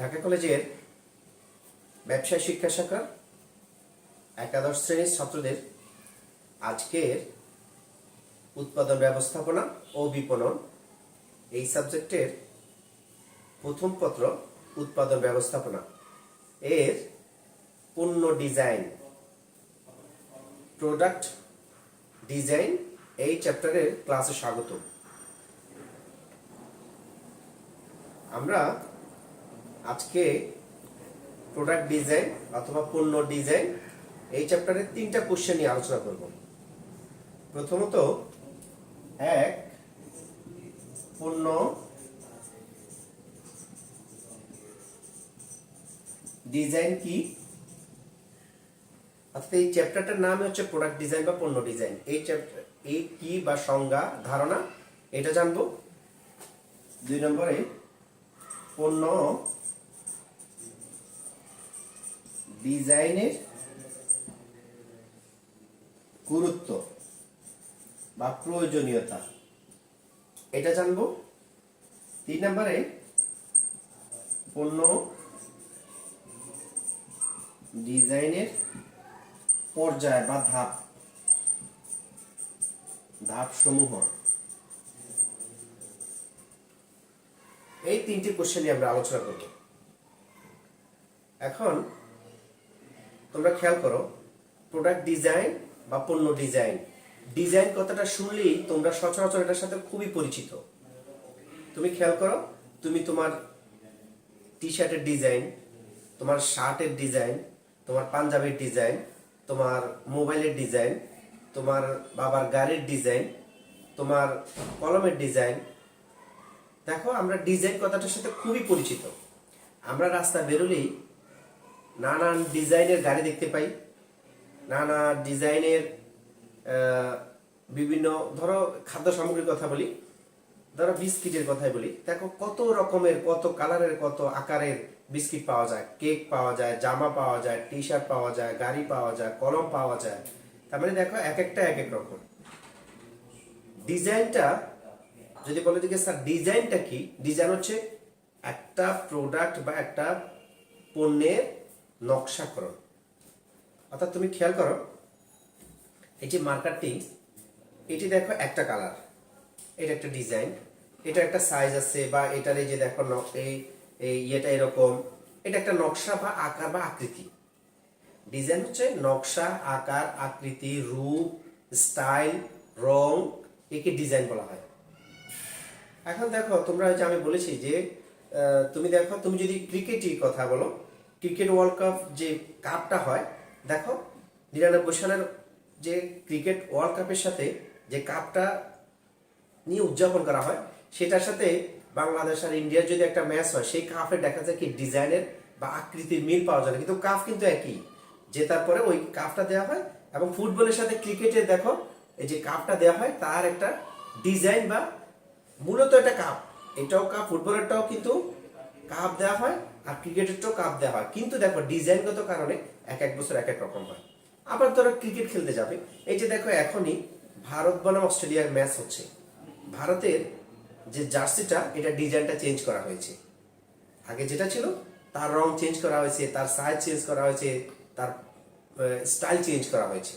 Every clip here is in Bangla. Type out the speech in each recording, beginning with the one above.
ঢাকা কলেজের ব্যবসায় শিক্ষা শাখার একাদশ শ্রেণীর ছাত্রদের আজকের উৎপাদন ব্যবস্থাপনা ও বিপণন এই সাবজেক্টের প্রথম পত্র উৎপাদন ব্যবস্থাপনা এর পণ্য ডিজাইন প্রোডাক্ট ডিজাইন এই চ্যাপ্টারের ক্লাসে স্বাগত। আমরা আজকে প্রোডাক্ট ডিজাইন অথবা পণ্য ডিজাইন এই চ্যাপ্টারের 3টা কোশ্চেন নিয়ে আলোচনা করব। প্রথমত, এক, পণ্য ডিজাইন কি? অর্থাৎ এই চ্যাপ্টারটার নাম হচ্ছে প্রোডাক্ট ডিজাইন বা পণ্য ডিজাইন। এই চ্যাপ্টার এই কি বা সংজ্ঞা ধারণা এটা জানবো। 2 নম্বরে, পণ্য ডিজাইনের গুরুত্ব বা প্রয়োজনীয়তা এটা জানবো। 3 নম্বরে, পণ্য ডিজাইনের পর্যায় বা ধাপ সমূহ এই 3টি কোশ্চেন নিয়ে আমরা আলোচনা করব। এখন তোমরা খেয়াল করো, প্রোডাক্ট ডিজাইন বা পণ্য ডিজাইন, ডিজাইন কথাটা শুনলেই তোমরা সচরাচর এটার সাথে খুবই পরিচিত। তুমি খেয়াল করো, তুমি তোমার টি শার্টের ডিজাইন, তোমার শার্টের ডিজাইন, তোমার পাঞ্জাবির ডিজাইন, তোমার মোবাইলের ডিজাইন, তোমার বাবার গাড়ির ডিজাইন, তোমার কলমের ডিজাইন, দেখো আমরা ডিজাইন কথাটার সাথে খুবই পরিচিত। আমরা রাস্তা বেরোলেই নানান ডিজাইনের গাড়ি দেখতে পাই, নানা ডিজাইনের বিভিন্ন, ধরো খাদ্য সামগ্রীর কথা বলি, ধরো বিস্কিটের কথাই বলি, দেখো কত রকমের, কত কালারের, কত আকারের বিস্কিট পাওয়া যায়, কেক পাওয়া যায়, জামা পাওয়া যায়, টি শার্ট পাওয়া যায়, গাড়ি পাওয়া যায়, কলম পাওয়া যায়। তার মানে দেখো এক একটা এক এক রকম। ডিজাইনটা যদি বলে দিকে স্যার ডিজাইনটা কি, ডিজাইন হচ্ছে একটা প্রোডাক্ট বা একটা পণ্যের নকশাকরণ। অর্থাৎ তুমি খেয়াল করো, এই যে মার্কারটি, এটি দেখো একটা কালার, এটা একটা ডিজাইন, এটা একটা সাইজ আছে, বা এটার এই যে দেখো এটা এরকম, এটা একটা নকশা বা আকার বা আকৃতি। ডিজাইন হচ্ছে নকশা, আকার, আকৃতি, রূপ, স্টাইল, রং, একে ডিজাইন বলা হয়। এখন দেখো তোমরা, যে আমি বলেছি যে তুমি দেখো, তুমি যদি ক্রিকেটই কথা বলো, ক্রিকেট ওয়ার্ল্ড কাপ যে কাপটা হয়, দেখো 99 সালের যে ক্রিকেট ওয়ার্ল্ড কাপের সাথে যে কাপটা নিয়ে উদযাপন করা হয়, সেটার সাথে বাংলাদেশ আর ইন্ডিয়ার যদি একটা ম্যাচ হয়, সেই কাপে দেখা যায় কি ডিজাইনের বা আকৃতির মিল পাওয়া যায়, কিন্তু কাপ কিন্তু একই, জেতার পরে ওই কাপটা দেওয়া হয়। এবং ফুটবলের সাথে ক্রিকেটের দেখো এই যে কাপটা দেওয়া হয়, তার একটা ডিজাইন বা মূলত এটা কাপ, এটাও কাপ, ফুটবলেরটাও কিন্তু কাপ দেওয়া হয়, আর ক্রিকেটেরটাও কাপ দেওয়া হয়, কিন্তু দেখো ডিজাইনগত কারণে এক এক বছর এক এক রকম হয়। আবার ধরো ক্রিকেট খেলতে যাবে, এই যে দেখো এখনই ভারত বনাম অস্ট্রেলিয়ার ম্যাচ হচ্ছে, ভারতের যে জার্সিটা, এটা ডিজাইনটা চেঞ্জ করা হয়েছে। আগে যেটা ছিল তার রং চেঞ্জ করা হয়েছে, তার সাইজ চেঞ্জ করা হয়েছে, তার স্টাইল চেঞ্জ করা হয়েছে।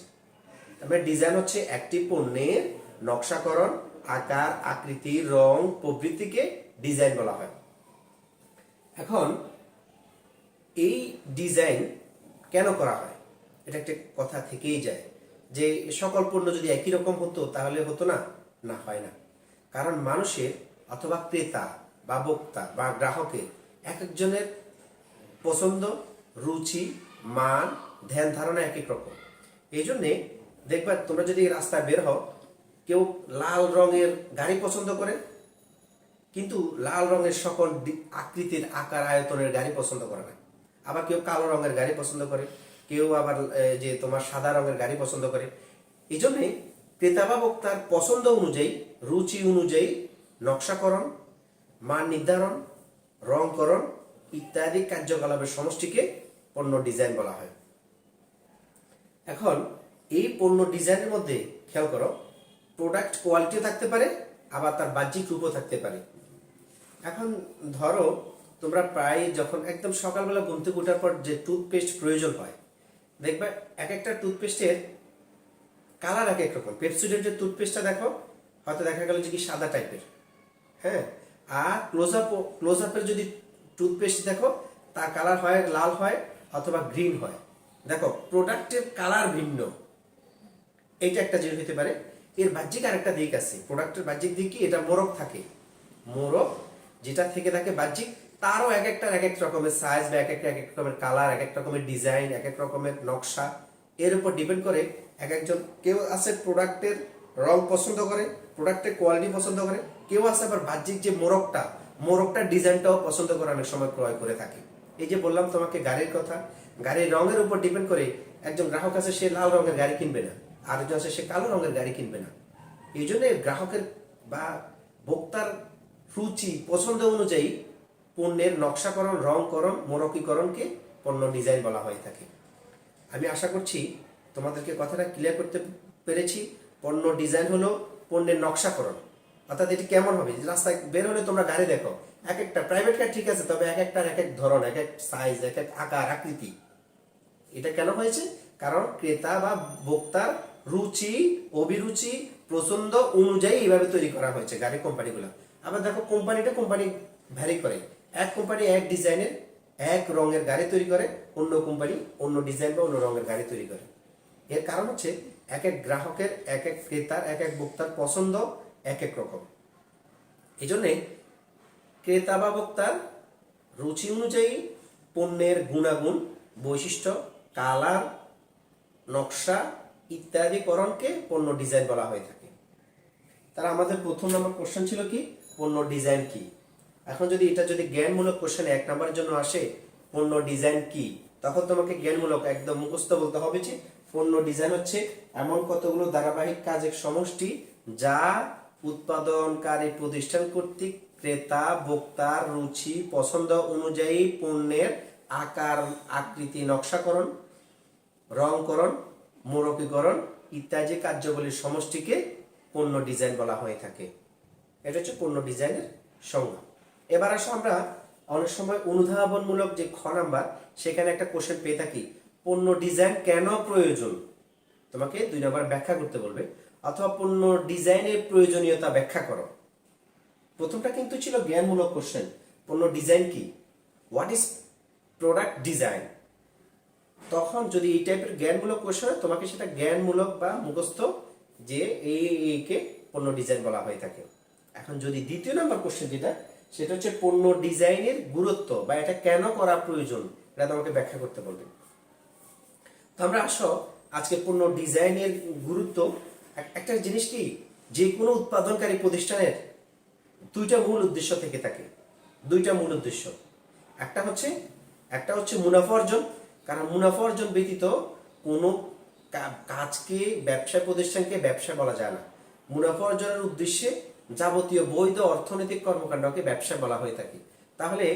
তারপরে ডিজাইন হচ্ছে একটি পণ্যের নকশাকরণ, আকার, আকৃতি, রং প্রভৃতিকে ডিজাইন বলা হয়। এখন এই ডিজাইন কেন করা হয়, এটা একটা কথা থেকেই যায় যে সকল পণ্য যদি একই রকম হতো তাহলে হতো না, না হয় না। কারণ মানুষের অথবা ক্রেতা বা ভোক্তা বা গ্রাহকের এক একজনের পছন্দ, রুচি, মান, ধ্যান ধারণা এক এক রকম। এই জন্যে দেখবা, তোমরা যদি রাস্তায় বের হও, কেউ লাল রঙের গাড়ি পছন্দ করে, কিন্তু লাল রঙের সকল আকৃতির, আকার, আয়তনের গাড়ি পছন্দ করে না। আবার কেউ কালো রঙের গাড়ি পছন্দ করে, কেউ আবার যে তোমার সাদা রঙের গাড়ি পছন্দ করে। এই জন্যে ক্রেতা বা ভোক্তার পছন্দ অনুযায়ী, রুচি অনুযায়ী নকশাকরণ, মান নির্ধারণ, রংকরণ ইত্যাদি কার্যকলাপের সমষ্টিকে পণ্য ডিজাইন বলা হয়। এখন এই পণ্য ডিজাইনের মধ্যে খেয়াল করো, প্রোডাক্ট কোয়ালিটিও থাকতে পারে, আবার তার বাহ্যিক রূপও থাকতে পারে। এখন ধরো তোমরা প্রায় যখন একদম সকালবেলা ঘুম থেকে ওঠার পর যে টুথপেস্ট প্রয়োজন হয়, দেখবে এক একটা টুথপেস্টের কালার এক এক রকম। পেপসোডেন্ট যে টুথপেস্টটা দেখো, হয়তো দেখা গেল যে কি সাদা টাইপের, হ্যাঁ। আর ক্লোজ আপের যদি টুথপেস্ট দেখো, তার কালার হয় লাল হয় অথবা গ্রিন হয়। দেখো প্রোডাক্টের কালার ভিন্ন, এইটা একটা জিনিস হতে পারে। এর বাহ্যিক আরেকটা দিক আছে, প্রোডাক্টের বাহ্যিক দিক কি, এটা মোড়ক থাকে। মোড়ক যেটা থেকে থাকে বাহ্যিক, তারও এক একটা এক এক রকমের সাইজ বা এক একটা এক এক রকমের কালার, এক এক রকমের ডিজাইন, এক এক রকমের নকশা। এর উপর ডিপেন্ড করে এক একজন, কেউ আছে প্রোডাক্টের রং পছন্দ করে, প্রোডাক্টের কোয়ালিটি পছন্দ করে, কেউ আছে আবার বাহ্যিক যে মোড়কটা ডিজাইনটাও পছন্দ করে, অনেক সময় ক্রয় করে থাকে। এই যে বললাম তোমাকে গাড়ির কথা, গাড়ির রঙের উপর ডিপেন্ড করে একজন গ্রাহক আছে সে লাল রঙের গাড়ি কিনবে না, আরেকজন আছে সে কালো রঙের গাড়ি কিনবে না। এই জন্য গ্রাহকের বা ভোক্তার রুচি পছন্দ অনুযায়ী পণ্যের নকশাকরণ, রংকরণ, মোড়কীকরণকে পণ্য ডিজাইন বলা হয়ে থাকে। আমি আশা করছি তোমাদেরকে কথাটা ক্লিয়ার করতে পেরেছি। পণ্য ডিজাইন হলো পণ্যের নকশাকরণ, অর্থাৎ এটি কেমন হবে। রাস্তায় বের হলে তোমরা গাড়ি দেখো, এক একটা প্রাইভেট কার ঠিক আছে, তবে এক একটার এক এক ধরন, এক এক সাইজ, এক এক আকার আকৃতি। এটা কেন হয়েছে? কারণ ক্রেতা বা ভোক্তার রুচি, অভিরুচি, পছন্দ অনুযায়ী এইভাবে তৈরি করা হয়েছে গাড়ি কোম্পানিগুলো। আবার দেখো কোম্পানি ভ্যারি করে, এক কোম্পানি এক ডিজাইনের এক রঙের গাড়ি তৈরি করে, অন্য কোম্পানি অন্য ডিজাইন বা অন্য রঙের গাড়ি তৈরি করে। এর কারণ হচ্ছে এক এক গ্রাহকের, এক এক ক্রেতার, এক এক ভোক্তার পছন্দ এক এক রকম। এই জন্যে ক্রেতা বা ভোক্তার রুচি অনুযায়ী পণ্যের গুণাগুণ, বৈশিষ্ট্য, কালার, নকশা ইত্যাদি করণকে পণ্য ডিজাইন বলা হয়ে থাকে। তারা আমাদের প্রথম নম্বর কোশ্চেন ছিল কি, পণ্য ডিজাইন কি। এখন যদি এটা যদি জ্ঞানমূলক কোশ্চেন 1 নম্বরের জন্য আসে, পণ্য ডিজাইন কি, তখন তোমাকে জ্ঞানমূলক একদম মুখস্থ বলতে হবে যে পণ্য ডিজাইন হচ্ছে এমন কতগুলো ধারাবাহিক কাজের সমষ্টি যা উৎপাদনকারী প্রতিষ্ঠান কর্তৃক ক্রেতা ভোক্তার রুচি পছন্দ অনুযায়ী পণ্যের আকার, আকৃতি, নকশাকরণ, রংকরণ, মোড়কীকরণ ইত্যাদি কার্যগুলির সমষ্টিকে পণ্য ডিজাইন বলা হয়ে থাকে। এটা হচ্ছে পণ্য ডিজাইনের সংজ্ঞা। এবার আসো আমরা অনেক সময় অনুধাবনমূলক যে খ নাম্বার, সেখানে একটা কোশ্চেন পেয়ে থাকি, পণ্য ডিজাইন কেন প্রয়োজন। তোমাকে 2 নম্বর ব্যাখ্যা করতে বলবে, অথবা পণ্য ডিজাইনের প্রয়োজনীয়তা ব্যাখ্যা করো। প্রথমটা কিন্তু ছিল জ্ঞানমূলক কোশ্চেন, পণ্য ডিজাইন কি, হোয়াট ইজ প্রোডাক্ট ডিজাইন। তখন যদি এই টাইপের জ্ঞানমূলক কোশ্চেন হয়, তোমাকে সেটা জ্ঞানমূলক বা মুখস্থ যে এইকে পণ্য ডিজাইন বলা হয়ে থাকে। এখন যদি দ্বিতীয় নাম্বার কোশ্চেন যেটা, সেটা হচ্ছে পণ্য ডিজাইনের গুরুত্ব বা এটা কেন করা প্রয়োজন, এটা তোমাকে ব্যাখ্যা করতে বলবে। তো আমরা আসো আজকে পণ্য ডিজাইনের গুরুত্ব। একটা জিনিস কি, যে কোনো উৎপাদনকারী প্রতিষ্ঠানের 2টা মূল উদ্দেশ্য থেকে থাকে, 2টা মূল উদ্দেশ্য। একটা হচ্ছে মুনাফা অর্জন, কারণ মুনাফা অর্জন ব্যতীত কোনো কাজকে, ব্যবসা প্রতিষ্ঠানকে ব্যবসা বলা যায় না। মুনাফা অর্জনের উদ্দেশ্যে যাবতীয় বৈধ অর্থনৈতিক কর্মকাণ্ডকে ব্যবসা বলা হয়ে থাকে। তাহলে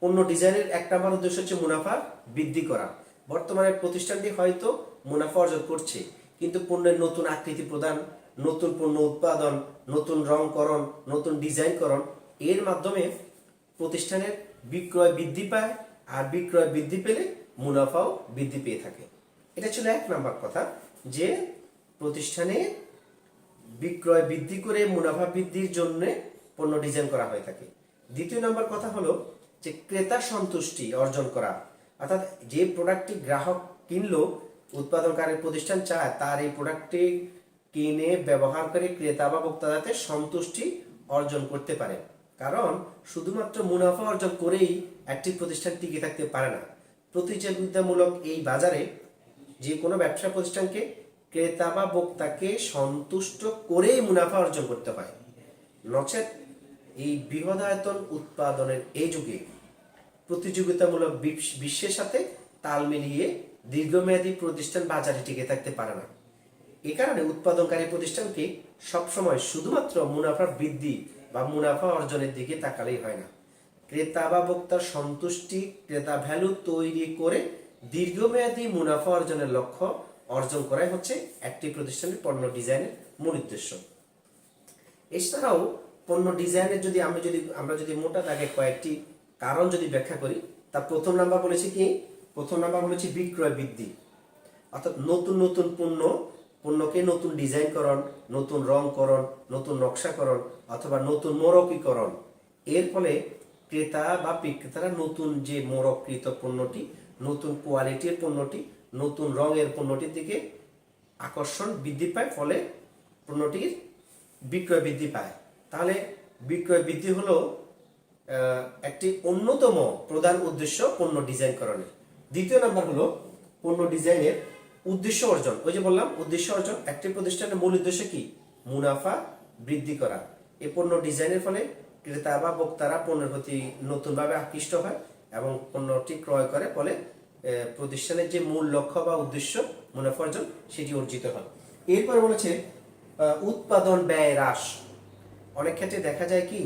পণ্য ডিজাইনের 1 নম্বর উদ্দেশ্য হচ্ছে মুনাফা বৃদ্ধি করা। বর্তমানে প্রতিষ্ঠানটি হয়তো মুনাফা অর্জন করছে, কিন্তু পণ্যের নতুন আকৃতি প্রদান, নতুন পণ্য উৎপাদন, নতুন রংকরণ, নতুন ডিজাইনকরণ, এর মাধ্যমে প্রতিষ্ঠানের বিক্রয় বৃদ্ধি পায়, আর বিক্রয় বৃদ্ধি পেলে মুনাফাও বৃদ্ধি পেয়ে থাকে। এটা ছিল 1 নম্বর কথা, যে প্রতিষ্ঠানে বিক্রয় বৃদ্ধি করে মুনাফা বৃদ্ধির জন্য পণ্য ডিজাইন করা হয়ে থাকে। দ্বিতীয় নম্বর কথা হলো যে ক্রেতা সন্তুষ্টি অর্জন করা, অর্থাৎ যে প্রোডাক্টটি গ্রাহক কিনলো, উৎপাদনকারী প্রতিষ্ঠান চায় তার এই প্রোডাক্টটি কিনে ব্যবহার করে ক্রেতা বা ভোক্তা যাতে সন্তুষ্টি অর্জন করতে পারে। কারণ শুধুমাত্র মুনাফা অর্জন করেই একটি প্রতিষ্ঠান টিকে থাকতে পারে না। প্রতিযোগিতামূলক এই বাজারে যে কোনো ব্যবসা প্রতিষ্ঠানকে ক্রেতা বা ভোক্তাকে সন্তুষ্ট করেই মুনাফা অর্জন করতে হয়। নচেত এই বৃহদায়তন উৎপাদনের এই যুগে প্রতিযোগিতামূলক বিশ্বের সাথে তাল মিলিয়ে দীর্ঘমেয়াদী প্রতিষ্ঠান বাজারে টিকে থাকতে পারে না। এ কারণে উৎপাদনকারী প্রতিষ্ঠানকে সবসময় শুধুমাত্র মুনাফা বৃদ্ধি বা মুনাফা অর্জনের দিকে তাকালেই হয় না। ক্রেতা বা ভোক্তার সন্তুষ্টি, ক্রেতা ভ্যালু তৈরি করে দীর্ঘমেয়াদী মুনাফা অর্জনের লক্ষ্য অর্জন করাই হচ্ছে একটি প্রতিষ্ঠানের পণ্য ডিজাইনের মূল উদ্দেশ্য। এছাড়াও পণ্য ডিজাইনের যদি আমরা যদি মোটা দাগে কয়েকটি কারণ যদি ব্যাখ্যা করি, তার প্রথম নাম্বার বলেছি কি, প্রথম নাম্বার বলেছি বিক্রয় বৃদ্ধি, অর্থাৎ নতুন নতুন পণ্যকে নতুন ডিজাইনকরণ, নতুন রংকরণ, নতুন নকশাকরণ অথবা নতুন মোড়কীকরণ। এর ফলে ক্রেতা বা বিক্রেতারা নতুন যে মোড়ককৃত পণ্যটি, নতুন কোয়ালিটির পণ্যটি, নতুন রঙের পণ্যটির দিকে আকর্ষণ বৃদ্ধি পায়, ফলে পণ্যটির বিক্রয় বৃদ্ধি পায়। তাহলে বিক্রয় বৃদ্ধি হলো একটি অন্যতম প্রধান উদ্দেশ্য পণ্য ডিজাইনকরণের। দ্বিতীয় নাম্বার হলো পণ্য ডিজাইনের উদ্দেশ্য অর্জন। ওই যে বললাম উদ্দেশ্য অর্জন, একটি প্রতিষ্ঠানের মূল উদ্দেশ্য কি, মুনাফা বৃদ্ধি করা। এই পণ্য ডিজাইনের ফলে ক্রেতা বা ভোক্তারা পণ্যের প্রতি নতুনভাবে আকৃষ্ট হয় এবং পণ্যটি ক্রয় করে, ফলে প্রতিষ্ঠানের যে মূল লক্ষ্য বা উদ্দেশ্য মুনাফা অর্জন সেটি অর্জিত হয়। এরপর বলেছে উৎপাদন ব্যয় হ্রাস। অনেক ক্ষেত্রে দেখা যায় কি,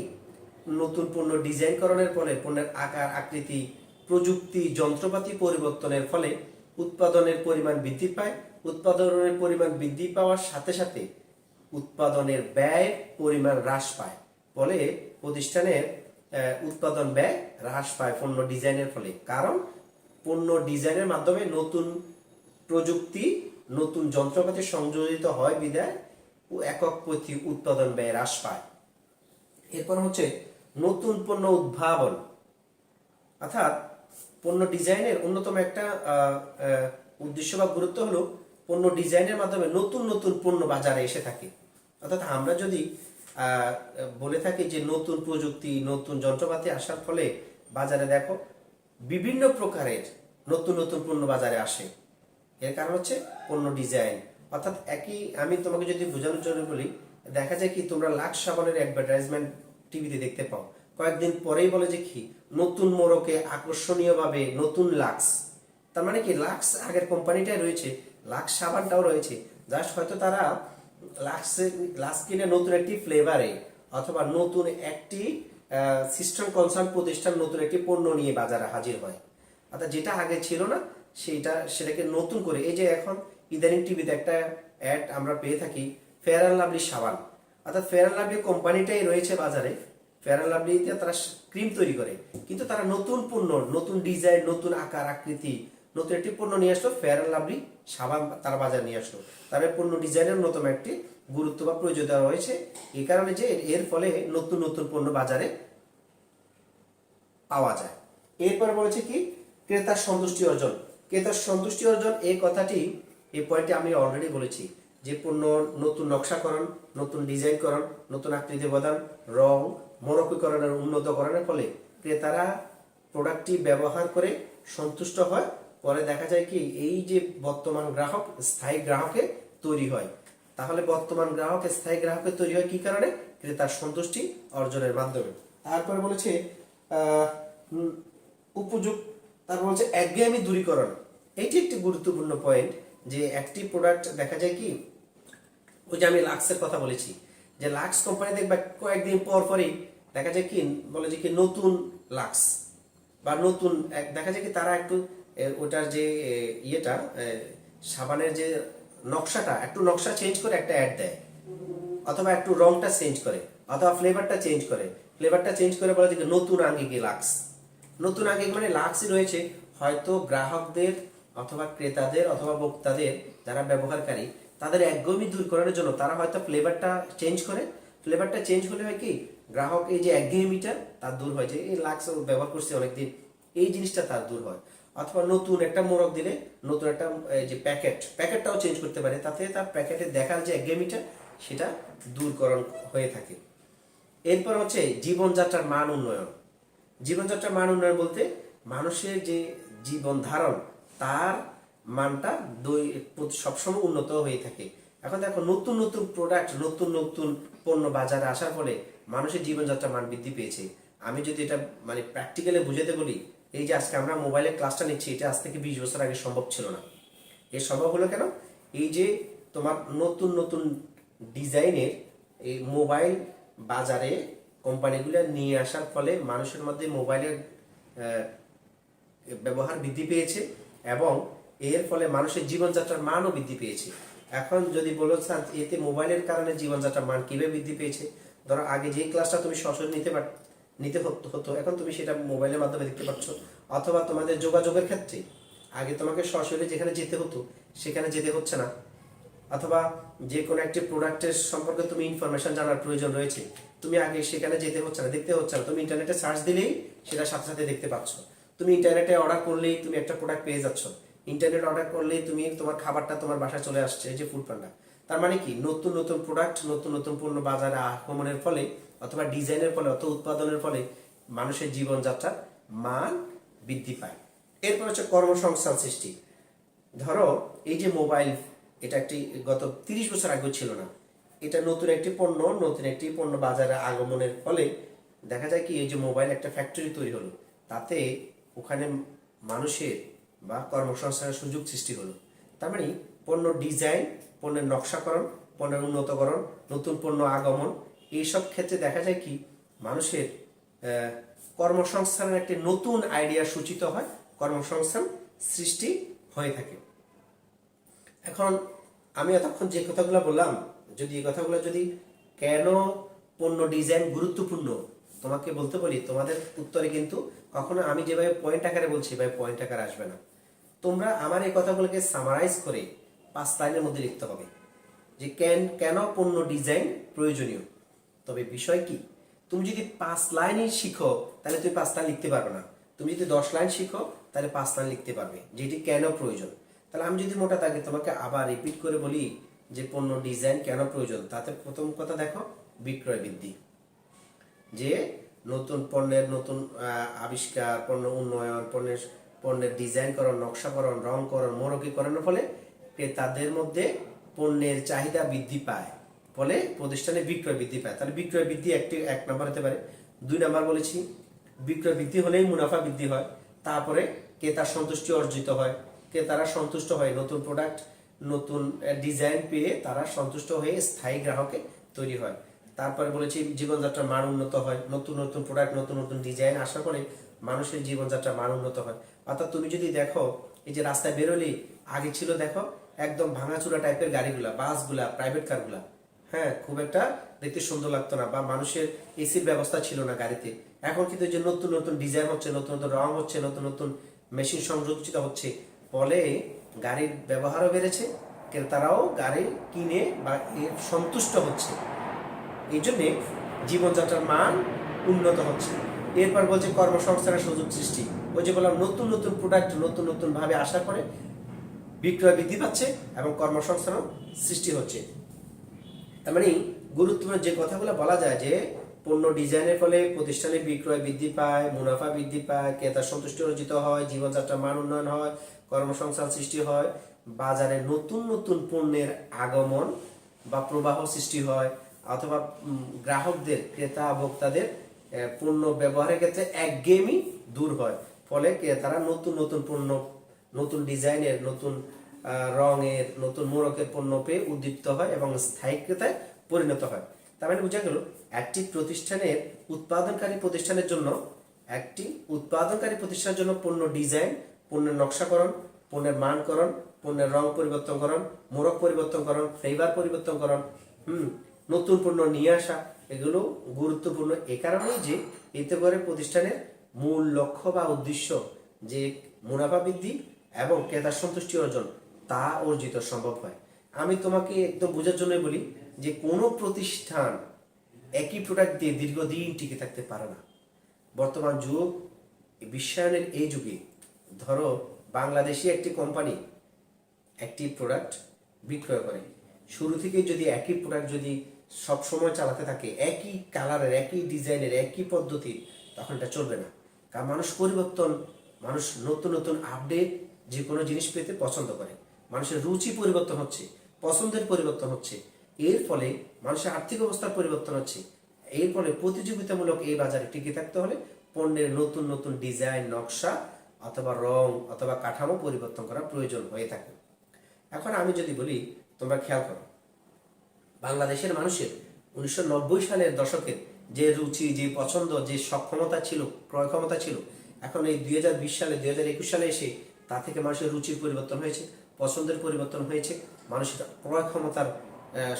নতুন পণ্য ডিজাইনকরণের ফলে পণ্যের আকার আকৃতি, প্রযুক্তি, যন্ত্রপাতি পরিবর্তনের ফলে উৎপাদনের পরিমাণ বৃদ্ধি পায়। উৎপাদনের পরিমাণ বৃদ্ধি পাওয়ার সাথে সাথে উৎপাদনের ব্যয় পরিমাণ হ্রাস পায়, ফলে প্রতিষ্ঠানের উৎপাদন ব্যয় হ্রাস পায় পণ্য ডিজাইনের ফলে। কারণ পণ্য ডিজাইনের মাধ্যমে নতুন প্রযুক্তি, নতুন যন্ত্রপাতি সংযোজিত হয় বিধায় একক প্রতি উৎপাদন ব্যয় হ্রাস পায়। এরপর হচ্ছে নতুন পণ্য উদ্ভাবন, অর্থাৎ পণ্য ডিজাইনের অন্যতম একটা উদ্দেশ্য বা গুরুত্ব হলো পণ্য ডিজাইনের মাধ্যমে নতুন নতুন পণ্য বাজারে এসে থাকে। অর্থাৎ আমরা যদি বলে থাকি যে নতুন প্রযুক্তি, নতুন যন্ত্রপাতি আসার ফলে বাজারে দেখো বিভিন্ন প্রকারের নতুন নতুন পণ্য বাজারে আসে, এর কারণ হচ্ছে পণ্য ডিজাইন। অর্থাৎ একই, আমি তোমাকে যদি বোঝানোর জন্য বলি, দেখা যায় কি তোমরা লাক্স সাবানের অ্যাডভার্টাইজমেন্ট টিভিতে দেখতে পাও, কয়েকদিন পরেই বলে যে কি নতুন মোড়কে আকর্ষণীয়ভাবে নতুন লাক্স। তার মানে কি লাক্স আগের কোম্পানিটাই রয়েছে, লাক্স সাবানটাও রয়েছে, জাস্ট হয়তো তারা লাক্স কিনে নতুন একটি ফ্লেভারে অথবা নতুন একটি সিস্টেম কনসার্ন প্রতিষ্ঠান নতুন একটি পণ্য নিয়ে বাজারে হাজির হয়। অর্থাৎ যেটা আগে ছিল না সেটাকে নতুন করে, এই যে এখন ইদানিং টিভিতে একটা অ্যাড আমরা পেয়ে থাকি ফেয়ার অ্যান্ড লাভলি সাবান, অর্থাৎ ফেয়ার অ্যান্ড লাভলি কোম্পানিটাই রয়েছে বাজারে, ফেয়ার অ্যান্ড লাভলিতে তারা ক্রিম তৈরি করে, কিন্তু তারা নতুন পণ্য, নতুন ডিজাইন, নতুন আকার আকৃতি, নতুন একটি পণ্য নিয়ে আসলো, ফেয়ার অ্যান্ড লাভলি সাবান তারা বাজারে নিয়ে আসলো। তার পণ্য ডিজাইনের অন্যতম একটি গুরুত্ব বা প্রয়োজনীয়তা রয়েছে, এই কারণে যে এর ফলে নতুন নতুন পণ্য বাজারে পাওয়া যায়। এরপরে বলেছে কি ক্রেতার সন্তুষ্টি অর্জন। ক্রেতার সন্তুষ্টি অর্জন এই কথাটি, এই পয়েন্টে আমি অলরেডি বলেছি যে পণ্য নতুন নকশাকরণ, নতুন ডিজাইনকরণ, নতুন আকৃতি প্রদান, রং, মোড়কীকরণের উন্নতকরণের ফলে ক্রেতারা প্রোডাক্টটি ব্যবহার করে সন্তুষ্ট হয়। পরে দেখা যায় কি এই যে বর্তমান গ্রাহক স্থায়ী গ্রাহকে তৈরি হয়। তাহলে বর্তমান গ্রাহক স্থায়ী গ্রাহকে তৈরি হয় কি কারণে, ক্রেতার সন্তুষ্টি অর্জনের মাধ্যমে। তারপরে বলেছে তারপর বলছে একঘেয়েমি দূরীকরণ। এইটি একটি গুরুত্বপূর্ণ পয়েন্ট, যে একটি প্রোডাক্ট দেখা যায় কি, ওই যে আমি লাক্সের কথা বলেছি, যে লাক্স কোম্পানি দেখবা কয়েকদিন পর পরই দেখা যায় কি বলে যে কি নতুন লাক্স বা নতুন দেখা যায় কি তারা একটু ওটার যে ইয়েটা সাবানের যে নকশাটা একটু নকশা চেঞ্জ করে একটা অ্যাড দেয়, অথবা একটু রংটা চেঞ্জ করে, অথবা ফ্লেভারটা চেঞ্জ করে, বলে যে নতুন আঙ্গিকে লাক্স। নতুন আঙ্গিক মানে লাক্সই রয়েছে, হয়তো গ্রাহকদের অথবা ক্রেতাদের অথবা ভোক্তাদের যারা ব্যবহারকারী তাদের একঘেয়েমি দূর করার জন্য তারা হয়তো ফ্লেভারটা চেঞ্জ করে। ফ্লেভারটা চেঞ্জ হলে হয় কি গ্রাহক এই যে একঘেয়েমিটা তার দূর হয়, যে এই লাক্স ব্যবহার করছে অনেকদিন, এই জিনিসটা তার দূর হয়। অথবা নতুন একটা মোড়ক দিলে নতুন একটা যে প্যাকেটটাও চেঞ্জ করতে পারে, তাতে তার প্যাকেটে দেখার যে একঘেয়েমিটা সেটা দূরকরণ হয়ে থাকে। এরপর হচ্ছে জীবনযাত্রার মান উন্নয়ন। জীবনযাত্রার মান উন্নয়ন বলতে মানুষের যে জীবন ধারণ তার মানটা সবসময় উন্নত হয়ে থাকে। এখন দেখো নতুন নতুন প্রোডাক্ট, নতুন নতুন পণ্য বাজারে আসার ফলে মানুষের জীবনযাত্রার মান বৃদ্ধি পেয়েছে। আমি যদি এটা মানে প্র্যাকটিক্যালি বুঝাতে বলি, এই যে আজকে আমরা মোবাইলে ক্লাসটা নিচ্ছি, এটা আজ থেকে 20 বছর আগে সম্ভব ছিল না। এর সম্ভব হলো কেন, এই যে তোমার নতুন নতুন ডিজাইনের এই মোবাইল বাজারে কোম্পানিগুলো নিয়ে আসার ফলে মানুষের মধ্যে মোবাইলের ব্যবহার বৃদ্ধি পেয়েছে এবং এর ফলে মানুষের জীবনযাত্রার মানও বৃদ্ধি পেয়েছে। এখন যদি বলো এতে মোবাইলের কারণে জীবনযাত্রার মান কিভাবে বৃদ্ধি পেয়েছে, ধরো আগে যে ক্লাসটা তুমি সরাসরি নিতে হতো, এখন তুমি সেটা মোবাইলের মাধ্যমে দেখতে পাচ্ছ। অথবা তোমাদের যোগাযোগের ক্ষেত্রে আগে তোমাকে সরাসরি যেখানে যেতে হতো সেখানে যেতে হচ্ছে না। অথবা যে কোনো একটি প্রোডাক্টের সম্পর্কে তুমি ইনফরমেশন জানার প্রয়োজন রয়েছে, তুমি আগে সেখানে যেতে হচ্ছে না, দেখতে হচ্ছে না, তুমি ইন্টারনেটে সার্চ দিলেই সেটা সাথে সাথে দেখতে পাচ্ছ। তুমি ইন্টারনেটে অর্ডার করলেই তুমি একটা প্রোডাক্ট পেয়ে যাচ্ছ, ইন্টারনেট অর্ডার করলেই তুমি তোমার খাবারটা তোমার বাসায় চলে আসছে, এই যে ফুড পান্ডা। তার মানে কি, নতুন নতুন প্রোডাক্ট, নতুন নতুন পণ্য বাজারে আগমনের ফলে অথবা ডিজাইনের ফলে অথবা উৎপাদনের ফলে মানুষের জীবনযাত্রার মান বৃদ্ধি পায়। এরপর হচ্ছে কর্মসংস্থান সৃষ্টি। ধরো এই যে মোবাইল, এটা একটি গত 30 বছর আগে ছিল না, এটা নতুন একটি পণ্য বাজারে আগমনের ফলে দেখা যায় কি, এই যে মোবাইল একটা ফ্যাক্টরি তৈরি হলো, তাতে ওখানে মানুষের বা কর্মসংস্থানের সুযোগ সৃষ্টি হলো। তার মানে পণ্য ডিজাইন, পণ্যের নকশাকরণ, পণ্যের উন্নতকরণ, নতুন পণ্য আগমন, এইসব ক্ষেত্রে দেখা যায় কি মানুষের কর্মসংস্থানের একটি নতুন আইডিয়া সূচিত হয়, কর্মসংস্থান সৃষ্টি হয়ে থাকে। এখন আমি এতক্ষণ যে কথাগুলো বললাম, যদি এই কথাগুলো যদি কেন পণ্য ডিজাইন গুরুত্বপূর্ণ তোমাকে বলতে বলি, তোমাদের উত্তরে কিন্তু কখনো আমি যেভাবে পয়েন্ট আকারে বলছি এভাবে পয়েন্ট আকারে আসবে না। তোমরা আমার এই কথাগুলোকে সামারাইজ করে 5 লাইনের মধ্যে লিখতে হবে যে কেন পণ্য ডিজাইন প্রয়োজনীয়। তবে বিষয় কি, তুমি যদি 5 লাইনই শিখো তাহলে তুমি 5 লাইন লিখতে পারবে না। তুমি যদি 10 লাইন শিখো তাহলে 5 লাইন লিখতে পারবে, যেটি কেন প্রয়োজন। তাহলে আমি যদি মোটা দাগে তোমাকে আবার রিপিট করে বলি যে পণ্য ডিজাইন কেন প্রয়োজন, তাতে প্রথম কথা দেখো, বিক্রয় বৃদ্ধি। যে নতুন পণ্যের নতুন আবিষ্কার, পণ্য উন্নয়ন, পণ্যের ডিজাইনকরণ, নকশাকরণ, রংকরণ, মোড়কীকরণের ফলে ক্রেতাদের মধ্যে পণ্যের চাহিদা বৃদ্ধি পায়, ফলে প্রতিষ্ঠানে বিক্রয় বৃদ্ধি পায়। তাহলে বিক্রয় বৃদ্ধি এক নাম্বার হতে পারে। 2 নাম্বার বলেছি, বিক্রয় বৃদ্ধি হলেই মুনাফা বৃদ্ধি হয়। তারপরে ক্রেতার সন্তুষ্টি অর্জিত হয়, ক্রেতারা সন্তুষ্ট হয়, নতুন প্রোডাক্ট, নতুন ডিজাইন পেয়ে তারা সন্তুষ্ট হয়ে স্থায়ী গ্রাহকে তৈরি হয়। তারপরে বলেছি জীবনযাত্রার মান উন্নত হয়, নতুন নতুন প্রোডাক্ট, নতুন নতুন ডিজাইন আসার পরে মানুষের জীবনযাত্রার মান উন্নত হয়। অর্থাৎ তুমি যদি দেখো এই যে রাস্তায় বেরোলেই আগে ছিল দেখো একদম ভাঙাচুরা টাইপের গাড়িগুলা, বাসগুলা, প্রাইভেট কারগুলা, হ্যাঁ খুব একটা দেখতে সুন্দর লাগতো না, বা মানুষের এসির ব্যবস্থা ছিল না গাড়িতে। এখন কিন্তু যে নতুন নতুন ডিজাইন হচ্ছে, নতুন নতুন রং হচ্ছে, নতুন নতুন মেশিন সংযোজিত হচ্ছে, ফলে গাড়ির ব্যবহারও বেড়েছে, ক্রেতারাও গাড়ি কিনে বা এর সন্তুষ্ট হচ্ছে, এই জন্যে জীবনযাত্রার মান উন্নত হচ্ছে। এরপর বলছে কর্মসংস্থানের সুযোগ সৃষ্টি। ওই যে বললাম নতুন নতুন প্রোডাক্ট নতুন নতুন ভাবে আসার পরে বিক্রয় বৃদ্ধি পাচ্ছে এবং কর্মসংস্থানও সৃষ্টি হচ্ছে। তার মানে গুরুত্বপূর্ণ যে কথাগুলো বলা যায় যে পণ্য ডিজাইনের ফলে প্রতিষ্ঠানে বিক্রয় বৃদ্ধি পায়, মুনাফা বৃদ্ধি পায়, ক্রেতার সন্তুষ্টি অর্জিত হয়, জীবনযাত্রার মান উন্নয়ন হয়, কর্মসংস্থান সৃষ্টি হয়, বাজারে নতুন নতুন পণ্যের আগমন বা প্রবাহ সৃষ্টি হয়, অথবা গ্রাহকদের, ক্রেতা ভোক্তাদের পণ্য ব্যবহারের ক্ষেত্রে একঘেয়েমি দূর হয়, ফলে ক্রেতারা নতুন নতুন পণ্য, নতুন ডিজাইনের, নতুন রঙের, নতুন মোড়কের পণ্য পেয়ে উদ্দীপ্ত হয় এবং স্থায়ী ক্রেতায় পরিণত হয়। তার মানে বোঝা গেল একটি উৎপাদনকারী প্রতিষ্ঠানের জন্য পণ্য ডিজাইন, পণ্যের নকশাকরণ, পণ্যের মানকরণ, পণ্যের রং পরিবর্তনকরণ, মোড়ক পরিবর্তনকরণ, ফ্লেভার পরিবর্তনকরণ, নতুন পণ্য নিয়ে আসা, এগুলো গুরুত্বপূর্ণ এ কারণেই যে এতে করে প্রতিষ্ঠানের মূল লক্ষ্য বা উদ্দেশ্য যে মুনাফা বৃদ্ধি এবং ক্রেতার সন্তুষ্টি অর্জন, তা অর্জিত সম্ভব হয়। আমি তোমাকে একদম বোঝার জন্য বলি যে কোনো প্রতিষ্ঠান একই প্রোডাক্ট দিয়ে দীর্ঘদিন টিকে থাকতে পারে না। বর্তমান যুগ, বিশ্বায়নের এই যুগে ধরো বাংলাদেশি একটি কোম্পানি একটি প্রোডাক্ট বিক্রয় করে, শুরু থেকে যদি একই প্রোডাক্ট যদি সবসময় চালাতে থাকে, একই কালারের, একই ডিজাইনের, একই পদ্ধতির, তখন এটা চলবে না। কারণ মানুষ নতুন নতুন আপডেট যে কোনো জিনিস পেতে পছন্দ করে, মানুষের রুচি পরিবর্তন হচ্ছে, পছন্দের পরিবর্তন হচ্ছে, এর ফলে মানুষের আর্থিক অবস্থার পরিবর্তন হচ্ছে। এর ফলে প্রতিযোগিতামূলক এই বাজারে টিকে থাকতে হলে পণ্যের নতুন নতুন ডিজাইন, নকশা অথবা রং অথবা কাঠামো পরিবর্তন করা প্রয়োজন হয়ে থাকে। এখন আমি যদি বলি, তোমরা খেয়াল করো, বাংলাদেশের মানুষের 1990 সালের দশকের যে রুচি, যে পছন্দ, যে সক্ষমতা ছিল, ক্রয় ক্ষমতা ছিল, এখন এই 2020 সালে, 2021 সালে এসে তা থেকে মানুষের রুচির পরিবর্তন হয়েছে, পছন্দের পরিবর্তন হয়েছে, মানুষের ক্রয় ক্ষমতার,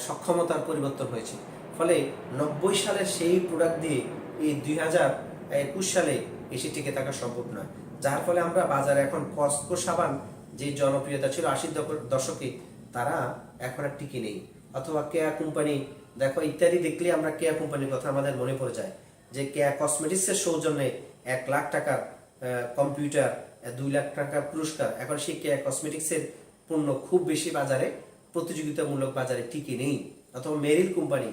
সক্ষমতার পরিবর্তন হয়েছে। ফলে 90 সালের সেই প্রোডাক্ট দিয়ে এই 2021 সালে এসে টিকে থাকা সম্ভব নয়। যার ফলে আমরা বাজারে এখন কসকো সাবান যে জনপ্রিয়তা ছিল 80 দশকে, তারা এখন আর টিকে নেই। অথবা কেয়া কোম্পানি, দেখো ইত্যাদি দেখলে আমরা কেয়া কোম্পানির কথা আমাদের মনে পড়ে যায় যে কেয়া কসমেটিক্সের সৌজন্যে 1 লাখ টাকার কম্পিউটার, 2 লাখ টাকার পুরস্কার। এখন সেই কেয়া কসমেটিক্সের পণ্য খুব বেশি বাজারে, প্রতিযোগিতামূলক বাজারে টিকে নেই। অথবা মেরিল কোম্পানি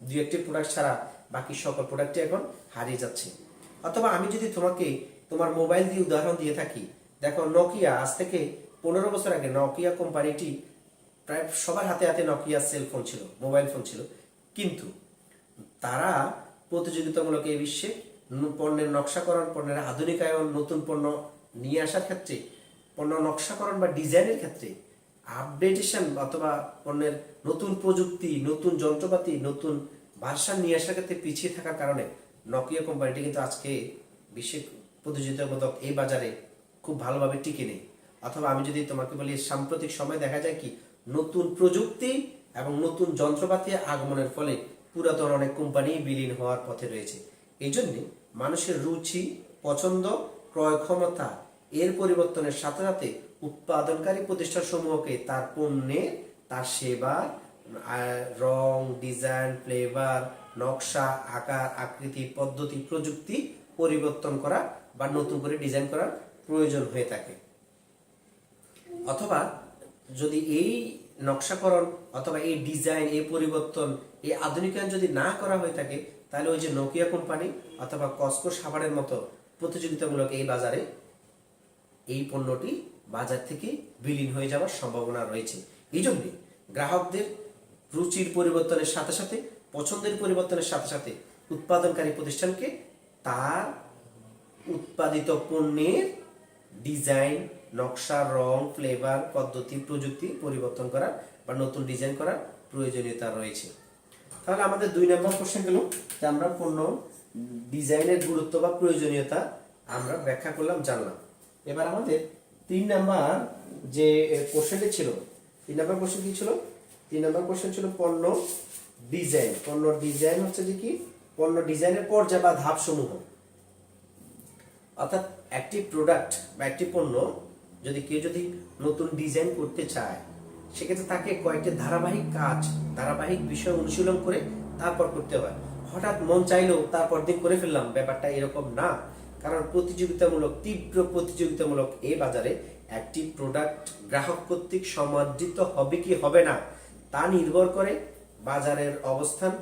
2-1টি প্রোডাক্ট ছাড়া বাকি সকল প্রোডাক্টই এখন হারিয়ে যাচ্ছে। অথবা আমি যদি তোমাকে তোমার মোবাইল দিয়ে উদাহরণ দিয়ে থাকি, দেখো নোকিয়া, আজ থেকে 15 বছর আগে নোকিয়া কোম্পানিটি প্রায় সবার হাতে হাতে নোকিয়া সেল ফোন ছিল, মোবাইল ফোন ছিল, কিন্তু তারা প্রতিযোগিতামূলক এই বিশ্বে পণ্যের নকশাকরণ, পণ্যের আধুনিকায়ন, নতুন পণ্য নিয়ে আসার ক্ষেত্রে, পণ্য নকশাকরণ বা ডিজাইনের ক্ষেত্রে আপডেটেশন অথবা পণ্যের নতুন প্রযুক্তি, নতুন যন্ত্রপাতি, নতুন ভার্সন নিয়ে আসার ক্ষেত্রে পিছিয়ে থাকার কারণে নোকিয়া কোম্পানিটি কিন্তু আজকে বিশ্বের প্রতিযোগিতামূলক এই বাজারে খুব ভালোভাবে টিকে নেই। অথবা আমি যদি তোমাকে বলি, সাম্প্রতিক সময় দেখা যায় কি নতুন প্রযুক্তি এবং নতুন যন্ত্রপাতি আগমনের ফলে পুরাতন অনেক কোম্পানি বিলীন হওয়ার পথে রয়েছে। এই জন্যে মানুষের রুচি, পছন্দ, ক্রয় ক্ষমতা এর পরিবর্তনের সাথে সাথে উৎপাদনকারী প্রতিষ্ঠান সমূহকে তার পণ্যের, তার সেবা, রং, ডিজাইন, ফ্লেভার, নকশা, আকার, আকৃতি, পদ্ধতি, প্রযুক্তি পরিবর্তন করা বা নতুন করে ডিজাইন করার প্রয়োজন হয়ে থাকে। অথবা যদি এই নকশাকরণ অথবা এই ডিজাইন, এই পরিবর্তন, এই আধুনিকায়ন যদি না করা হয়ে থাকে, তাহলে ওই যে নোকিয়া কোম্পানি অথবা কসকো সাবানের মতো প্রতিযোগিতামূলক এই বাজারে এই পণ্যটি বাজার থেকে বিলীন হয়ে যাওয়ার সম্ভাবনা রয়েছে। এই জন্যে গ্রাহকদের রুচির পরিবর্তনের সাথে সাথে, পছন্দের পরিবর্তনের সাথে সাথে উৎপাদনকারী প্রতিষ্ঠানকে তার উৎপাদিত পণ্যের ডিজাইন, নকশা, রং, ফ্লেভার, পদ্ধতি, প্রযুক্তি পরিবর্তন করা বা নতুন ডিজাইন করার প্রয়োজনীয়তা রয়েছে। তাহলে আমাদের 2 নম্বর কোশ্চেন গেল যে আমরা পণ্য ডিজাইনের গুরুত্ব বা প্রয়োজনীয়তা আমরা ব্যাখ্যা করলাম, জানলাম। এবার আমাদের 3 নম্বর যে কোশ্চেনটি ছিল, 3 নম্বর কোশ্চেন কি ছিল? 3 নম্বর কোশ্চেন ছিল পণ্য ডিজাইন। পণ্য ডিজাইন হচ্ছে যে কি, পণ্য ডিজাইনের পর্যায় বা ধাপ সমূহ। অর্থাৎ একটি প্রোডাক্ট বা একটি পণ্য যদি কেউ যদি নতুন ডিজাইন করতে চায়, সেক্ষেত্রে তাকে কয়েকটি ধারাবাহিক কাজ, ধারাবাহিক বিষয় অনুশীলন করে তারপর করতে হয়। হঠাৎ মন চাইলেও তারপর দিন করে ফেললাম, ব্যাপারটা এরকম না। কারণ প্রতিযোগিতামূলক, তীব্র প্রতিযোগিতামূলক এই বাজারে একটি প্রোডাক্ট গ্রাহক কর্তৃক সমাদৃত হবে কি হবে না তা নির্ভর করে বাজারের অবস্থান,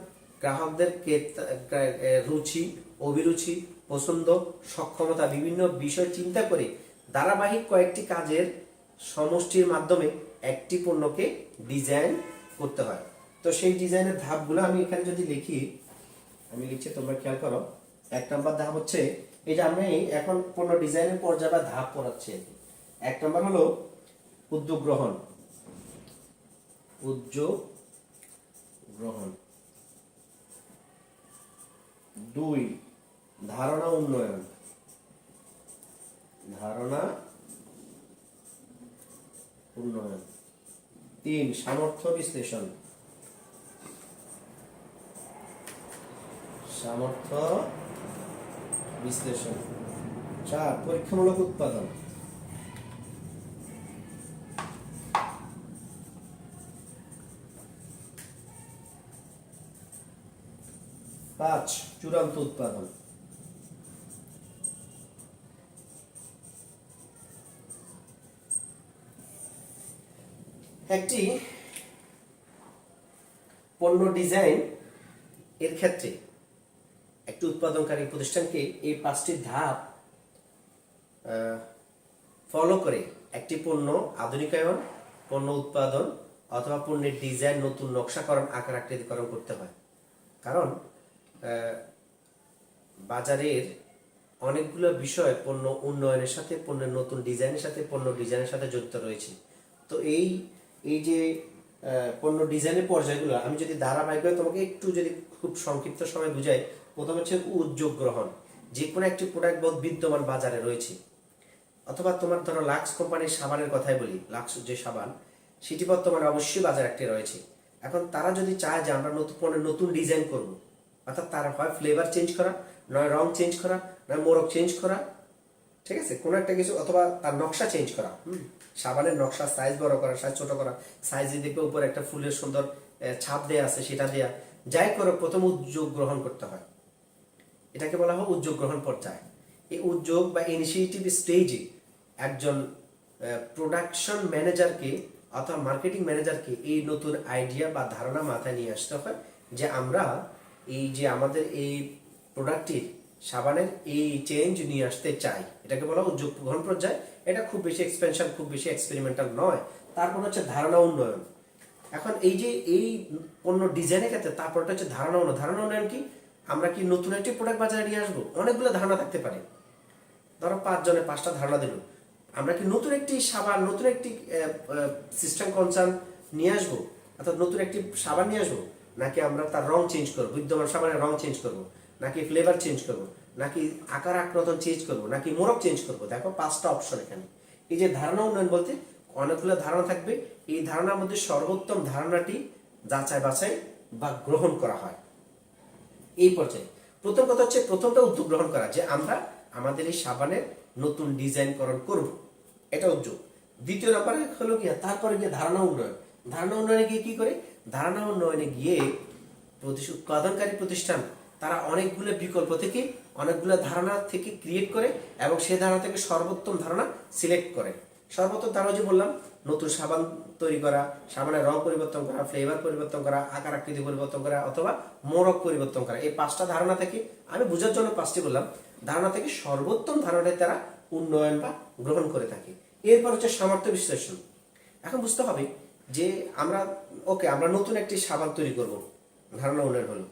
গ্রাহকদের রুচি, অভিরুচি, পছন্দ, সক্ষমতা, বিভিন্ন বিষয় চিন্তা করে ধারাবাহিক কয়েকটি কাজের সমষ্টির মাধ্যমে একটি পণ্যকে ডিজাইন করতে হয়। তো সেই ডিজাইনের ধাপগুলো আমি এখানে যদি লিখি, আমি লিখছি, তোমরা খেয়াল করো। 1 নম্বর ধাপ হচ্ছে, এই যে আমি এখন পণ্য ডিজাইনের পর্যায় বা ধাপ পড়াচ্ছি। 1 নম্বর হলো উদ্যোগ গ্রহণ। উদ্যোগ গ্রহণ। 2 ধারণা উন্নয়ন। ধারণা উন্নয়ন। 3 সামর্থ্য বিশ্লেষণ। সামর্থ্য বিশ্লেষণ। 4 পরীক্ষামূলক উৎপাদন। 5 চূড়ান্ত উৎপাদন। একটি পণ্য ডিজাইন এর ক্ষেত্রে একটি উৎপাদনকারী প্রতিষ্ঠানকে এই 5টি ধাপ ফলো করে একটি পণ্য আধুনিকায়ন, পণ্য উৎপাদন অথবা পণ্যের ডিজাইন, নতুন নকশাকরণ, আকার আকৃতিকরণ করতে হয়। কারণ বাজারের অনেকগুলো বিষয় পণ্য উন্নয়নের সাথে, পণ্যের নতুন ডিজাইনের সাথে, পণ্য ডিজাইনের সাথে জড়িত রয়েছে। তো এই যে পণ্য ডিজাইনের পর্যায়গুলো আমি যদি ধারাবাহিকভাবে তোমাকে একটু যদি খুব সংক্ষিপ্ত সময় বুঝাই, প্রথম হচ্ছে উদ্যোগ গ্রহণ। যে কোনো একটি প্রোডাক্ট বিদ্যমান বাজারে রয়েছে, অথবা তোমার ধরো লাক্স কোম্পানির সাবানের কথাই বলি, লাক্স যে সাবান, সেটি বর্তমানে অবশ্যই বাজারে একটি রয়েছে। এখন তারা যদি চায় যে আমরা নতুন পণ্যের নতুন ডিজাইন করব, অর্থাৎ তার হয় ফ্লেভার চেঞ্জ করা, নয় রং চেঞ্জ করা, নয় মোড়ক চেঞ্জ করা, ঠিক আছে, কোনো একটা কিছু, অথবা তার নকশা চেঞ্জ করা। সাবানের নকশা, সাইজ বড় করা, সাইজ ছোট করা, সাইজে দেখবে উপরে একটা ফুলের সুন্দর ছাপ দেয়া আছে, সেটা দেয়া, যাই করে প্রথম উদ্যোগ গ্রহণ করতে হয়। এটাকে বলা হয় উদ্যোগ গ্রহণ পর্যায়ে। এই উদ্যোগ বা ইনিশিয়েটিভ স্টেজে একজন প্রোডাকশন ম্যানেজারকে অথবা মার্কেটিং ম্যানেজারকে এই নতুন আইডিয়া বা ধারণা মাথায় নিয়ে আসতে হয় যে আমরা এই যে আমাদের এই প্রোডাক্টটির সাবানের এই চেঞ্জ নিয়ে আসতে চাই। এটাকে বলা উদ্যোগ গ্রহণ পর্যায়ে। এটা খুব বেশি এক্সপেনশন, খুব বেশি এক্সপেরিমেন্টাল নয়। তারপর হচ্ছে ধারণা উন্নয়ন। এখন এই যে এই পণ্য ডিজাইনের ক্ষেত্রে তারপরটা হচ্ছে ধারণা উন্নয়ন। ধারণা উন্নয়ন কি? আমরা কি নতুন একটি প্রোডাক্ট বাজারে নিয়ে আসবো? অনেকগুলো ধারণা থাকতে পারে, ধরো 5 জনে 5টা ধারণা দিল। আমরা কি নতুন একটি সাবান, নতুন একটি সিস্টেম কনসার্ন নিয়ে আসবো, অর্থাৎ নতুন একটি সাবান নিয়ে আসবো, নাকি আমরা তার রং চেঞ্জ করবো, বিদ্যমান সাবানের রং চেঞ্জ করবো, নাকি ফ্লেভার চেঞ্জ করবো, নাকি আকার আকৃতি চেঞ্জ করবো, নাকি মোড়ক চেঞ্জ করবো? দেখো 5টা অপশন এখানে। এই যে ধারণা উন্নয়ন বলতে অনেকগুলো ধারণা থাকবে, এই ধারণার মধ্যে সর্বোত্তম ধারণাটি যাচাই বাছাই বা গ্রহণ করা হয় এই পর্যায়ে। প্রথম কথা হচ্ছে প্রথমটা উদ্যোগ গ্রহণ করা, যে আমরা আমাদের এই সাবানের নতুন ডিজাইনকরণ করব, এটা উদ্যোগ। দ্বিতীয় নাম্বার হলো গিয়ে তারপরে গিয়ে ধারণা উন্নয়ন। ধারণা উন্নয়নে গিয়ে কি করে? ধারণা উন্নয়নে গিয়ে উৎপাদনকারী প্রতিষ্ঠান তারা অনেকগুলো বিকল্প থেকে, অনেকগুলো ধারণা থেকে ক্রিয়েট করে এবং সেই ধারণা থেকে সর্বোত্তম ধারণা সিলেক্ট করে। সর্বোত্তম ধারণা যে বললাম, নতুন সাবান তৈরি করা, সাবানের রং পরিবর্তন করা, ফ্লেভার পরিবর্তন করা, আকার আকৃতি পরিবর্তন করা, অথবা মোড়ক পরিবর্তন করা। এই 5টা ধারণা থেকে, আমি বোঝার জন্য 5টি বললাম, ধারণা থেকে সর্বোত্তম ধারণাটা তারা উন্নয়ন বা গ্রহণ করে থাকে। এরপর হচ্ছে সামর্থ্য বিশ্লেষণ। এখন বুঝতে হবে যে আমরা নতুন একটি সাবান তৈরি করব, ধারণা উন্নয়ন হলো।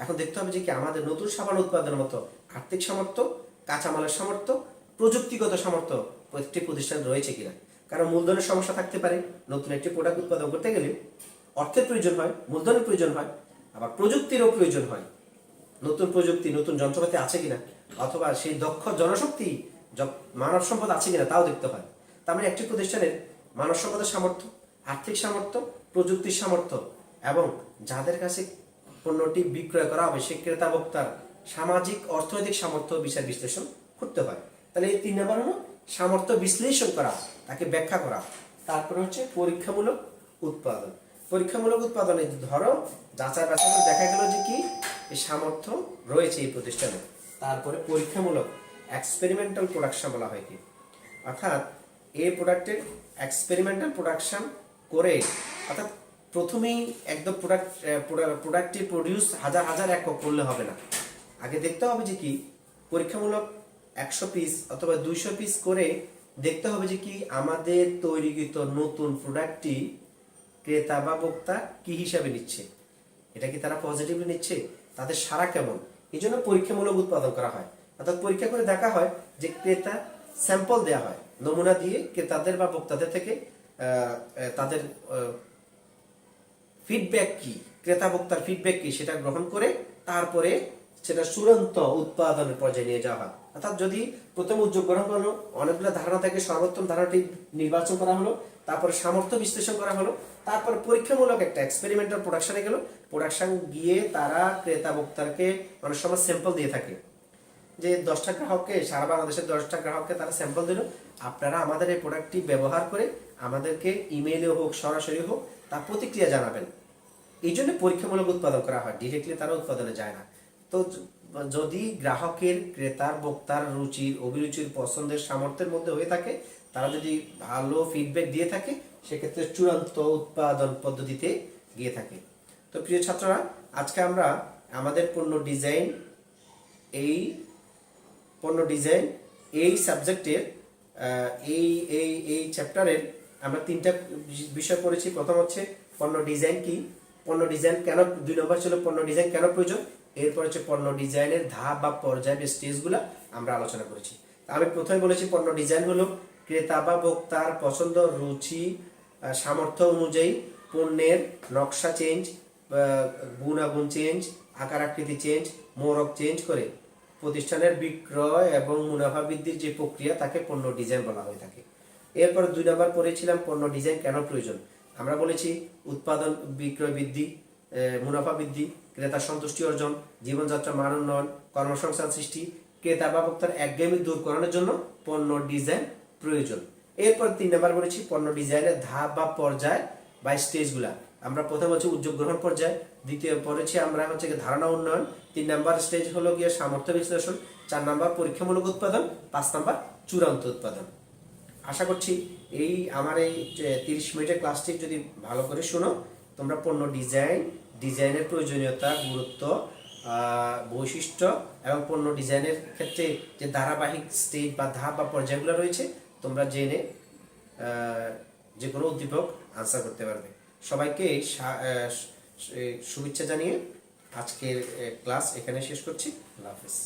এখন দেখতে হবে যে কি আমাদের নতুন সাবান উৎপাদনের মতো আর্থিক সামর্থ্য, কাঁচামালের সামর্থ্য, প্রযুক্তিগত সামর্থ্য প্রত্যেকটি প্রতিষ্ঠান রয়েছে কিনা। কারণ মূলধনের সমস্যা থাকতে পারে। নতুন একটি প্রোডাক্ট উৎপাদন করতে গেলে অর্থের প্রয়োজন হয়, মূলধনের প্রয়োজন হয়, আবার প্রযুক্তিরও প্রয়োজন হয়। নতুন প্রযুক্তি, নতুন যন্ত্রপাতি আছে কিনা, অথবা সেই দক্ষ জনশক্তি, মানব সম্পদ আছে কিনা, তাও দেখতে হয়। তার মানে একটি প্রতিষ্ঠানের মানব সম্পদের সামর্থ্য, আর্থিক সামর্থ্য, প্রযুক্তির সামর্থ্য এবং যাদের কাছে পণ্যটি বিক্রয় করা হবে সে ক্রেতা ভোক্তার সামাজিক অর্থনৈতিক সামর্থ্য বিচার বিশ্লেষণ করতে হয়। তাহলে এই 3 নম্বর হলো সামর্থ্য বিশ্লেষণ করা, তাকে ব্যাখ্যা করা। তারপরে হচ্ছে পরীক্ষামূলক উৎপাদন। পরীক্ষামূলক উৎপাদনে ধরো যাচাই বাছাই করে দেখা গেল যে কি এই সামর্থ্য রয়েছে এই প্রতিষ্ঠানে। তারপরে পরীক্ষামূলক এক্সপেরিমেন্টাল প্রোডাকশন বলা হয় কি, অর্থাৎ এই প্রোডাক্টের এক্সপেরিমেন্টাল প্রোডাকশন করে, অর্থাৎ প্রথমেই একদম প্রোডাক্টটি প্রডিউস হাজার একক করলে হবে না। আগে দেখতে হবে যে কি পরীক্ষামূলক 100 পিস অথবা 200 পিস করে দেখতে হবে যে কি আমাদের তৈরিকৃত নতুন প্রোডাক্টটি ক্রেতা বা ভোক্তা কি হিসাবে নিচ্ছে। এটা কি তারা পজিটিভলি নিচ্ছে, তাদের সাড়া কেমন? এই জন্য পরীক্ষামূলক উৎপাদন করা হয়। অর্থাৎ পরীক্ষা করে দেখা হয় যে ক্রেতা স্যাম্পল দেওয়া হয়, নমুনা দিয়ে ক্রেতাদের বা ভোক্তাদের থেকে তাদের ফিডব্যাক কি, ক্রেতা ভোক্তার ফিডব্যাক কি, সেটা গ্রহণ করে তারপরে সেটা চূড়ান্ত উৎপাদনের পর্যায়ে নিয়ে যাওয়া হয়। অর্থাৎ যদি প্রথম উদ্যোগ গ্রহণ করা হলো, অনেকগুলো ধারণা থেকে সর্বোত্তম ধারণাটি নির্বাচন করা হলো, তারপরে সামর্থ্য বিশ্লেষণ করা হলো, তারপর পরীক্ষামূলক একটা এক্সপেরিমেন্টাল প্রোডাকশনে গেল। প্রোডাকশন গিয়ে তারা ক্রেতা ভোক্তাকে অনেক সময় স্যাম্পল দিয়ে থাকে, যে 10টা গ্রাহককে, সারা বাংলাদেশের 10টা গ্রাহককে তারা স্যাম্পল দিল, আপনারা আমাদের এই প্রোডাক্টটি ব্যবহার করে আমাদেরকে ইমেইলে হোক সরাসরি হোক তার প্রতিক্রিয়া জানাবেন। এই জন্য পরীক্ষামূলক উৎপাদন করা হয়, ডিরেক্টলি তারা উৎপাদনে যায় না। তো যদি গ্রাহকের, ক্রেতার, ভোক্তার রুচির, অভিরুচির, পছন্দের, সামর্থ্যের মধ্যে হয়ে থাকে, তারা যদি ভালো ফিডব্যাক দিয়ে থাকে, সেক্ষেত্রে চূড়ান্ত উৎপাদন পদ্ধতিতে গিয়ে থাকে। তো প্রিয় ছাত্ররা, আজকে আমরা আমাদের পণ্য ডিজাইন এই সাবজেক্টের এই চ্যাপ্টারের আমরা 3টা বিষয় পড়েছি। প্রথম হচ্ছে পণ্য ডিজাইন কি, পণ্য ডিজাইন কেন, 2 নম্বর ছিল পণ্য ডিজাইন কেন প্রয়োজন, এরপর হচ্ছে পণ্য ডিজাইনের ধাপ বা পর্যায় বা স্টেজগুলো আমরা আলোচনা করেছি। আমি প্রথমে বলেছি পণ্য ডিজাইন হলো ক্রেতা বা ভোক্তার পছন্দ, রুচি, সামর্থ্য অনুযায়ী পণ্যের নকশা চেঞ্জ, গুণাগুণ চেঞ্জ, আকার আকৃতি চেঞ্জ, মোড়ক চেঞ্জ করে প্রতিষ্ঠানের বিক্রয় এবং মুনাফা বৃদ্ধির যে প্রক্রিয়া তাকে পণ্য ডিজাইন বলা হয়ে থাকে। এরপর 2 নম্বর পড়েছিলাম পণ্য ডিজাইন কেন প্রয়োজন। আমরা বলেছি উৎপাদন, বিক্রয় বৃদ্ধি, মুনাফা বৃদ্ধি, ক্রেতার সন্তুষ্টি অর্জন, জীবনযাত্রার মান উন্নয়ন, কর্মসংস্থান সৃষ্টি, ক্রেতা বা ভোক্তার একঘেয়েমি দূর করানোর জন্য পণ্য ডিজাইন প্রয়োজন। এরপর 3 নাম্বার বলেছি পণ্য ডিজাইনের ধাপ বা পর্যায় বা স্টেজগুলা। আমরা প্রথম হচ্ছে উদ্যোগ গ্রহণ পর্যায়, দ্বিতীয় পড়েছি আমরা হচ্ছে ধারণা উন্নয়ন, 3 নাম্বার স্টেজ হলো গিয়ে সামর্থ্য বিশ্লেষণ, 4 নাম্বার পরীক্ষামূলক উৎপাদন, 5 নাম্বার চূড়ান্ত উৎপাদন। আশা করছি এই আমার এই 30 মিনিটের ক্লাসটি যদি ভালো করে শোনো, তোমরা পণ্য ডিজাইনের প্রয়োজনীয়তা, গুরুত্ব, বৈশিষ্ট্য এবং পণ্য ডিজাইনের ক্ষেত্রে যে ধারাবাহিক স্টেজ বা ধাপ বা পর্যায়গুলো রয়েছে তোমরা জেনে যে কোনো উদ্দীপক আনসার করতে পারবে। সবাইকে শুভেচ্ছা জানিয়ে আজকের ক্লাস এখানে শেষ করছি। আল্লাহ হাফেজ।